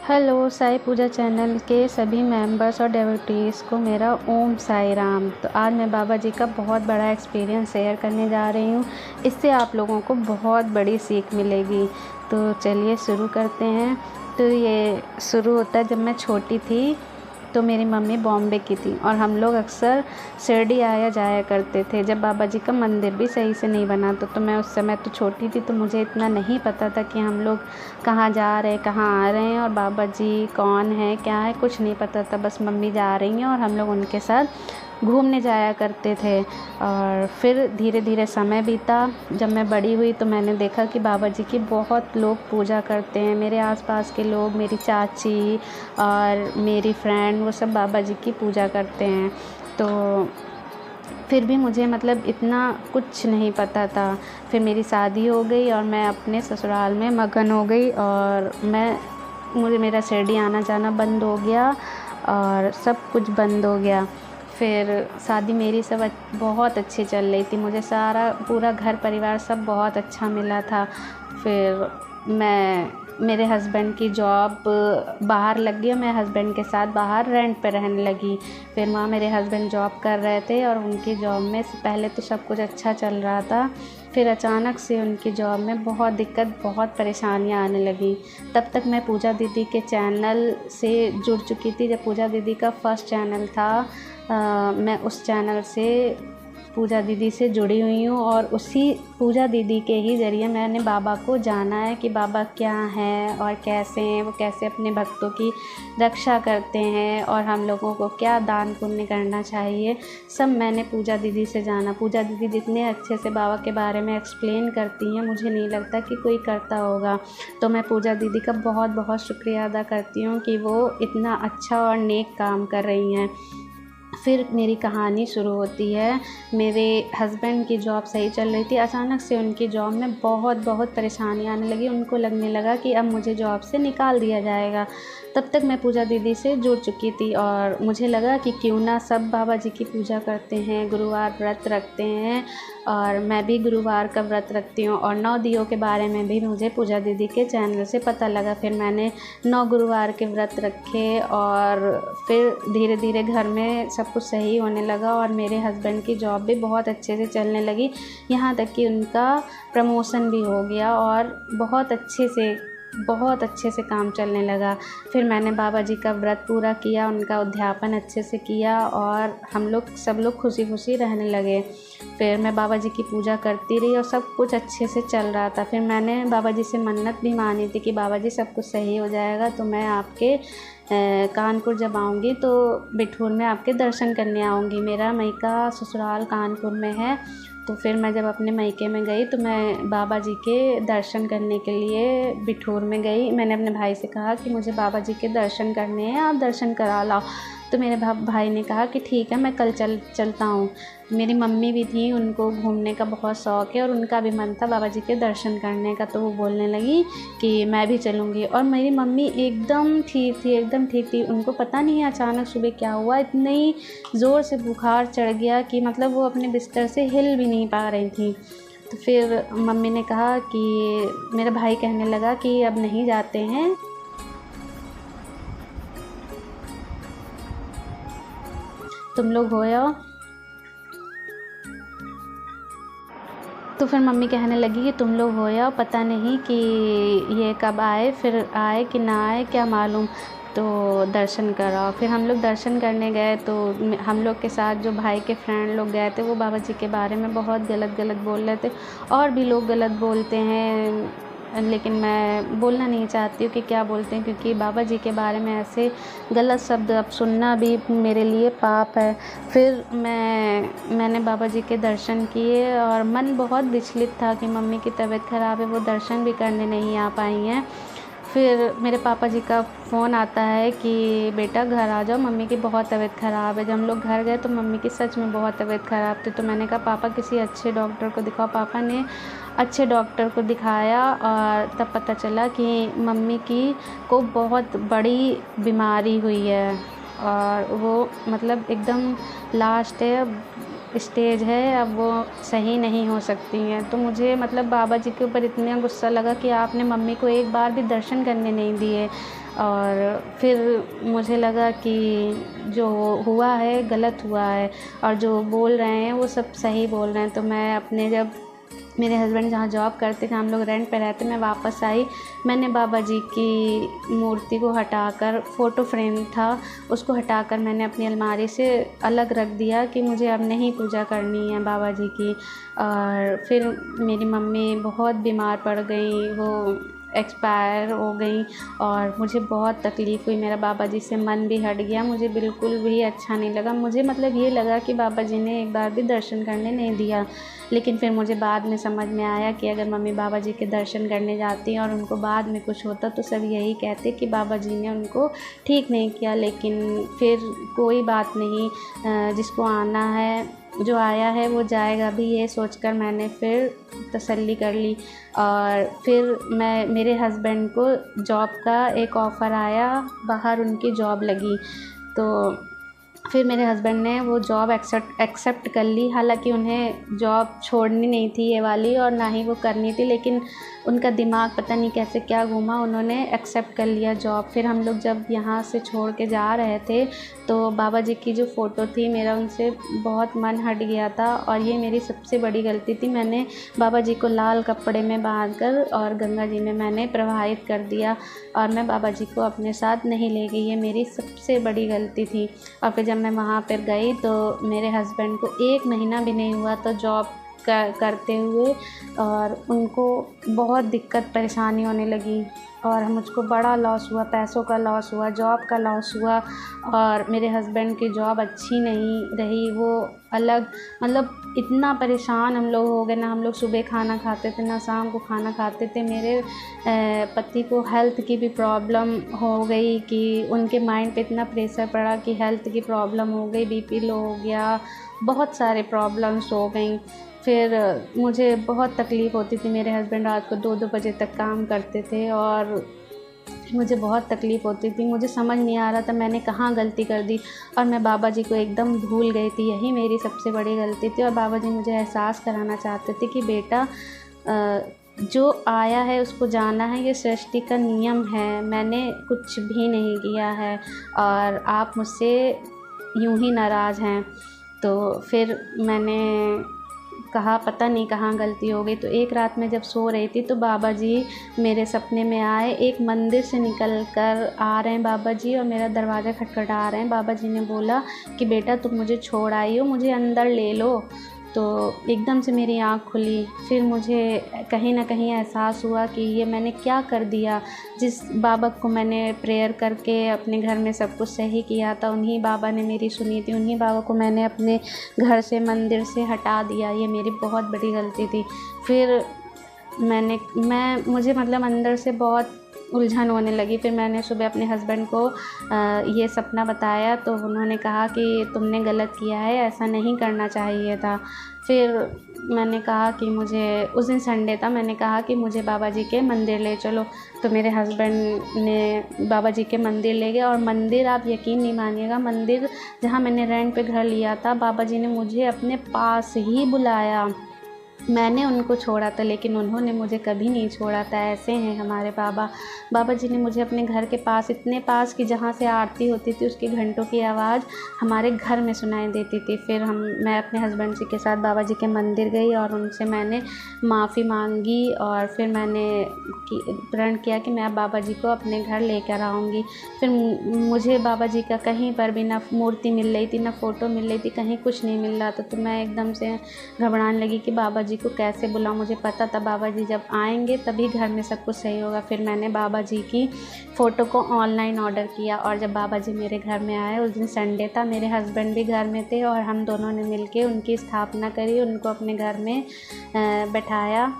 Hello Sai पूजा channel के सभी members और डिवोटीज़ को मेरा ओम साई राम। तो आज मैं बाबा जी का बहुत बड़ा एक्सपीरियंस शेयर करने जा रही हूँ। इससे आप लोगों को बहुत बड़ी सीख मिलेगी। तो चलिए शुरू करते हैं। तो ये शुरू होता है जब मैं छोटी थी, तो मेरी मम्मी बॉम्बे की थी और हम लोग अक्सर शिरडी आया जाया करते थे। जब बाबा जी का मंदिर भी सही से नहीं बना तो मैं उस समय तो छोटी थी, तो मुझे इतना नहीं पता था कि हम लोग कहाँ जा रहे हैं, कहाँ आ रहे हैं और बाबा जी कौन है, क्या है, कुछ नहीं पता था। बस मम्मी जा रही हैं और हम लोग उनके साथ घूमने जाया करते थे। और फिर धीरे धीरे समय बीता। जब मैं बड़ी हुई तो मैंने देखा कि बाबा जी की बहुत लोग पूजा करते हैं। मेरे आसपास के लोग, मेरी चाची और मेरी फ्रेंड, वो सब बाबा जी की पूजा करते हैं। तो फिर भी मुझे मतलब इतना कुछ नहीं पता था। फिर मेरी शादी हो गई और मैं अपने ससुराल में मगन हो गई और मेरा शिरडी आना जाना बंद हो गया और सब कुछ बंद हो गया। फिर शादी मेरी सब बहुत अच्छी चल रही थी। मुझे सारा पूरा घर परिवार सब बहुत अच्छा मिला था। फिर मेरे हस्बैंड की जॉब बाहर लग गई और मैं हस्बैंड के साथ बाहर रेंट पे रहने लगी। फिर वहाँ मेरे हस्बैंड जॉब कर रहे थे और उनकी जॉब में पहले तो सब कुछ अच्छा चल रहा था। फिर अचानक से उनकी जॉब में बहुत दिक्कत, बहुत परेशानियाँ आने लगी। तब तक मैं पूजा दीदी के चैनल से जुड़ चुकी थी। जब पूजा दीदी का फर्स्ट चैनल था, मैं उस चैनल से पूजा दीदी से जुड़ी हुई हूँ और उसी पूजा दीदी के ही ज़रिए मैंने बाबा को जाना है कि बाबा क्या हैं और कैसे हैं, वो कैसे अपने भक्तों की रक्षा करते हैं और हम लोगों को क्या दान पुण्य करना चाहिए, सब मैंने पूजा दीदी से जाना। पूजा दीदी जितने अच्छे से बाबा के बारे में एक्सप्लेन करती हैं, मुझे नहीं लगता कि कोई करता होगा। तो मैं पूजा दीदी का बहुत बहुत शुक्रिया अदा करती हूँ कि वो इतना अच्छा और नेक काम कर रही हैं। फिर मेरी कहानी शुरू होती है। मेरे हस्बैंड की जॉब सही चल रही थी, अचानक से उनकी जॉब में बहुत परेशानी आने लगी। उनको लगने लगा कि अब मुझे जॉब से निकाल दिया जाएगा। तब तक मैं पूजा दीदी से जुड़ चुकी थी और मुझे लगा कि क्यों ना सब बाबा जी की पूजा करते हैं, गुरुवार व्रत रखते हैं और मैं भी गुरुवार का व्रत रखती हूँ। और 9 दियों के बारे में भी मुझे पूजा दीदी के चैनल से पता लगा। फिर मैंने 9 गुरुवार के व्रत रखे और फिर धीरे धीरे घर में सब कुछ सही होने लगा और मेरे हस्बैंड की जॉब भी बहुत अच्छे से चलने लगी। यहाँ तक कि उनका प्रमोशन भी हो गया और बहुत अच्छे से काम चलने लगा। फिर मैंने बाबा जी का व्रत पूरा किया, उनका उद्यापन अच्छे से किया और सब लोग खुशी खुशी रहने लगे। फिर मैं बाबा जी की पूजा करती रही और सब कुछ अच्छे से चल रहा था। फिर मैंने बाबा जी से मन्नत भी मानी थी कि बाबा जी सब कुछ सही हो जाएगा तो मैं आपके कानपुर जब आऊँगी तो बिठूर में आपके दर्शन करने आऊँगी। मेरा मायका ससुराल कानपुर में है। तो फिर मैं जब अपने मायके में गई तो मैं बाबा जी के दर्शन करने के लिए बिठूर में गई। मैंने अपने भाई से कहा कि मुझे बाबा जी के दर्शन करने हैं, आप दर्शन करा लाओ। तो मेरे भाई ने कहा कि ठीक है, मैं कल चलता हूँ। मेरी मम्मी भी थी, उनको घूमने का बहुत शौक़ है और उनका भी मन था बाबा जी के दर्शन करने का। तो वो बोलने लगी कि मैं भी चलूँगी और मेरी मम्मी एकदम ठीक थी। उनको पता नहीं है अचानक सुबह क्या हुआ, इतनी ज़ोर से बुखार चढ़ गया कि मतलब वो अपने बिस्तर से हिल भी नहीं पा रही थी। तो फिर मम्मी ने कहा कि मेरा भाई कहने लगा कि अब नहीं जाते हैं, तुम लोग हो आओ। तो फिर मम्मी कहने लगी कि तुम लोग हो आओ, पता नहीं कि ये कब आए, फिर आए कि ना आए क्या मालूम, तो दर्शन कराओ। फिर हम लोग दर्शन करने गए तो हम लोग के साथ जो भाई के फ्रेंड लोग गए थे वो बाबा जी के बारे में बहुत गलत बोल रहे थे। और भी लोग गलत बोलते हैं लेकिन मैं बोलना नहीं चाहती हूँ कि क्या बोलते हैं, क्योंकि बाबा जी के बारे में ऐसे गलत शब्द अब सुनना भी मेरे लिए पाप है। फिर मैंने बाबा जी के दर्शन किए और मन बहुत विचलित था कि मम्मी की तबीयत ख़राब है, वो दर्शन भी करने नहीं आ पाई हैं। फिर मेरे पापा जी का फ़ोन आता है कि बेटा घर आ जाओ, मम्मी की बहुत तबीयत ख़राब है। जब हम लोग घर गए तो मम्मी की सच में बहुत तबीयत ख़राब थी। तो मैंने कहा पापा किसी अच्छे डॉक्टर को दिखाओ। पापा ने अच्छे डॉक्टर को दिखाया और तब पता चला कि मम्मी को बहुत बड़ी बीमारी हुई है और वो मतलब एकदम लास्ट है। स्टेज है अब वो सही नहीं हो सकती हैं। तो मुझे मतलब बाबा जी के ऊपर इतना गुस्सा लगा कि आपने मम्मी को एक बार भी दर्शन करने नहीं दिए। और फिर मुझे लगा कि जो हुआ है गलत हुआ है और जो बोल रहे हैं वो सब सही बोल रहे हैं। तो मैं अपने जब मेरे हस्बैंड जहाँ जॉब करते थे, हम लोग रेंट पे रहते, मैं वापस आई, मैंने बाबा जी की मूर्ति को हटाकर, फ़ोटो फ्रेम था उसको हटाकर मैंने अपनी अलमारी से अलग रख दिया कि मुझे अब नहीं पूजा करनी है बाबा जी की। और फिर मेरी मम्मी बहुत बीमार पड़ गई, वो एक्सपायर हो गई और मुझे बहुत तकलीफ़ हुई। मेरा बाबा जी से मन भी हट गया, मुझे बिल्कुल भी अच्छा नहीं लगा। मुझे मतलब ये लगा कि बाबा जी ने एक बार भी दर्शन करने नहीं दिया। लेकिन फिर मुझे बाद में समझ में आया कि अगर मम्मी बाबा जी के दर्शन करने जाती और उनको बाद में कुछ होता तो सब यही कहते कि बाबा जी ने उनको ठीक नहीं किया। लेकिन फिर कोई बात नहीं, जिसको आना है, जो आया है वो जाएगा भी, ये सोचकर मैंने फिर तसल्ली कर ली। और फिर मेरे हस्बैंड को जॉब का एक ऑफ़र आया, बाहर उनकी जॉब लगी। तो फिर मेरे हस्बैंड ने वो जॉब एक्सेप्ट कर ली। हालांकि उन्हें जॉब छोड़नी नहीं थी ये वाली और ना ही वो करनी थी, लेकिन उनका दिमाग पता नहीं कैसे क्या घूमा, उन्होंने एक्सेप्ट कर लिया जॉब। फिर हम लोग जब यहाँ से छोड़ के जा रहे थे तो बाबा जी की जो फ़ोटो थी, मेरा उनसे बहुत मन हट गया था और ये मेरी सबसे बड़ी गलती थी। मैंने बाबा जी को लाल कपड़े में बांधकर और गंगा जी में मैंने प्रवाहित कर दिया और मैं बाबा जी को अपने साथ नहीं ले गई, ये मेरी सबसे बड़ी गलती थी। और फिर जब मैं वहाँ पर गई तो मेरे हस्बैंड को 1 महीना भी नहीं हुआ तो जॉब करते हुए, और उनको बहुत दिक्कत परेशानी होने लगी और मुझको बड़ा लॉस हुआ, पैसों का लॉस हुआ, जॉब का लॉस हुआ। और मेरे हस्बैंड की जॉब अच्छी नहीं रही, वो अलग, मतलब इतना परेशान हम लोग हो गए ना। हम लोग सुबह खाना खाते थे ना शाम को खाना खाते थे। मेरे पति को हेल्थ की भी प्रॉब्लम हो गई कि उनके माइंड पे इतना प्रेशर पड़ा कि हेल्थ की प्रॉब्लम हो गई, बीपी लो हो गया, बहुत सारे प्रॉब्लम्स हो गई। फिर मुझे बहुत तकलीफ़ होती थी। मेरे हस्बैंड रात को 2-2 बजे तक काम करते थे और मुझे बहुत तकलीफ़ होती थी। मुझे समझ नहीं आ रहा था मैंने कहाँ गलती कर दी और मैं बाबा जी को एकदम भूल गई थी, यही मेरी सबसे बड़ी गलती थी। और बाबा जी मुझे एहसास कराना चाहते थे कि बेटा, जो आया है उसको जाना है, ये सृष्टि का नियम है, मैंने कुछ भी नहीं किया है और आप मुझसे यूं ही नाराज़ हैं। तो फिर मैंने कहा पता नहीं कहाँ गलती हो गई। तो एक रात में जब सो रही थी तो बाबा जी मेरे सपने में आए। एक मंदिर से निकल कर आ रहे हैं बाबा जी और मेरा दरवाज़ा खटखटा रहे हैं। बाबा जी ने बोला कि बेटा तुम मुझे छोड़ आई हो, मुझे अंदर ले लो। तो एकदम से मेरी आँख खुली। फिर मुझे कहीं ना कहीं एहसास हुआ कि ये मैंने क्या कर दिया। जिस बाबा को मैंने प्रेयर करके अपने घर में सब कुछ सही किया था, उन्हीं बाबा ने मेरी सुनी थी, उन्हीं बाबा को मैंने अपने घर से, मंदिर से हटा दिया। ये मेरी बहुत बड़ी गलती थी। फिर मुझे मतलब अंदर से बहुत उलझन होने लगी। फिर मैंने सुबह अपने हस्बैंड को ये सपना बताया तो उन्होंने कहा कि तुमने गलत किया है, ऐसा नहीं करना चाहिए था। फिर मैंने कहा कि मुझे, उस दिन संडे था, मैंने कहा कि मुझे बाबा जी के मंदिर ले चलो। तो मेरे हस्बैंड ने बाबा जी के मंदिर ले गए और मंदिर, आप यकीन नहीं मानिएगा, मंदिर जहाँ मैंने रेंट पे घर लिया था, बाबा जी ने मुझे अपने पास ही बुलाया। मैंने उनको छोड़ा था लेकिन उन्होंने मुझे कभी नहीं छोड़ा था। ऐसे हैं हमारे बाबा। बाबा जी ने मुझे अपने घर के पास, इतने पास कि जहाँ से आरती होती थी उसकी घंटों की आवाज़ हमारे घर में सुनाई देती थी। फिर मैं अपने हस्बैंड जी के साथ बाबा जी के मंदिर गई और उनसे मैंने माफ़ी मांगी और फिर मैंने प्रण किया कि मैं अब बाबा जी को अपने घर लेकर आऊँगी। फिर मुझे बाबा जी का कहीं पर भी ना मूर्ति मिल रही थी, ना फ़ोटो मिल रही थी, कहीं कुछ नहीं मिल रहा था। तो मैं एकदम से घबराने लगी कि बाबा जी को कैसे बुलाऊं। मुझे पता था बाबा जी जब आएंगे तभी घर में सब कुछ सही होगा। फिर मैंने बाबा जी की फ़ोटो को ऑनलाइन ऑर्डर किया और जब बाबा जी मेरे घर में आए, उस दिन संडे था, मेरे हस्बैंड भी घर में थे और हम दोनों ने मिलके उनकी स्थापना करी, उनको अपने घर में बैठाया।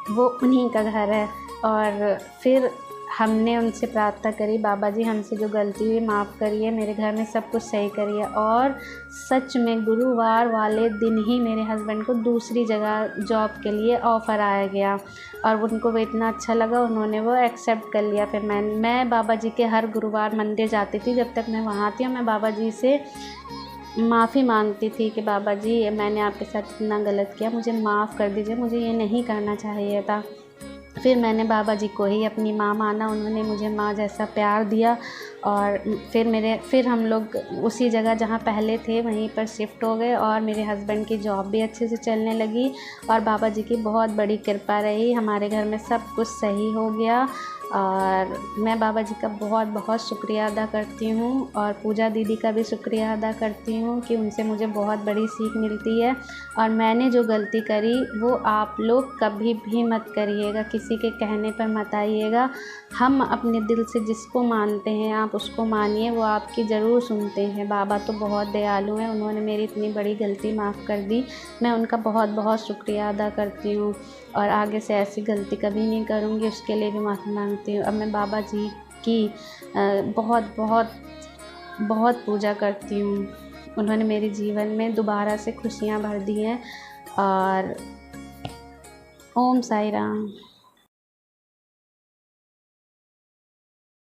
वो उन्हीं का घर है। और फिर हमने उनसे प्रार्थना करी, बाबा जी हमसे जो गलती हुई माफ़ करिए, मेरे घर में सब कुछ सही करिए। और सच में गुरुवार वाले दिन ही मेरे हस्बैंड को दूसरी जगह जॉब के लिए ऑफ़र आया गया और उनको वो इतना अच्छा लगा, उन्होंने वो एक्सेप्ट कर लिया। फिर मैं बाबा जी के हर गुरुवार मंदिर जाती थी जब तक मैं वहाँ थी और मैं बाबा जी से माफ़ी मांगती थी कि बाबा जी मैंने आपके साथ इतना गलत किया, मुझे माफ़ कर दीजिए, मुझे ये नहीं करना चाहिए था। फिर मैंने बाबा जी को ही अपनी माँ माना, उन्होंने मुझे माँ जैसा प्यार दिया। और फिर हम लोग उसी जगह जहाँ पहले थे वहीं पर शिफ्ट हो गए और मेरे हस्बैंड की जॉब भी अच्छे से चलने लगी और बाबा जी की बहुत बड़ी कृपा रही, हमारे घर में सब कुछ सही हो गया। और मैं बाबा जी का बहुत बहुत शुक्रिया अदा करती हूँ और पूजा दीदी का भी शुक्रिया अदा करती हूँ कि उनसे मुझे बहुत बड़ी सीख मिलती है। और मैंने जो गलती करी वो आप लोग कभी भी मत करिएगा, किसी के कहने पर मत आइएगा। हम अपने दिल से जिसको मानते हैं आप उसको मानिए, वो आपकी ज़रूर सुनते हैं। बाबा तो बहुत दयालु हैं, उन्होंने मेरी इतनी बड़ी गलती माफ़ कर दी। मैं उनका बहुत बहुत शुक्रिया अदा करती हूँ और आगे से ऐसी गलती कभी नहीं करूँगी, उसके लिए भी माफ़ी मांगती हूँ। अब मैं बाबा जी की बहुत बहुत बहुत पूजा करती हूँ। उन्होंने मेरे जीवन में दोबारा से खुशियाँ भर दी हैं। और ओम साई राम।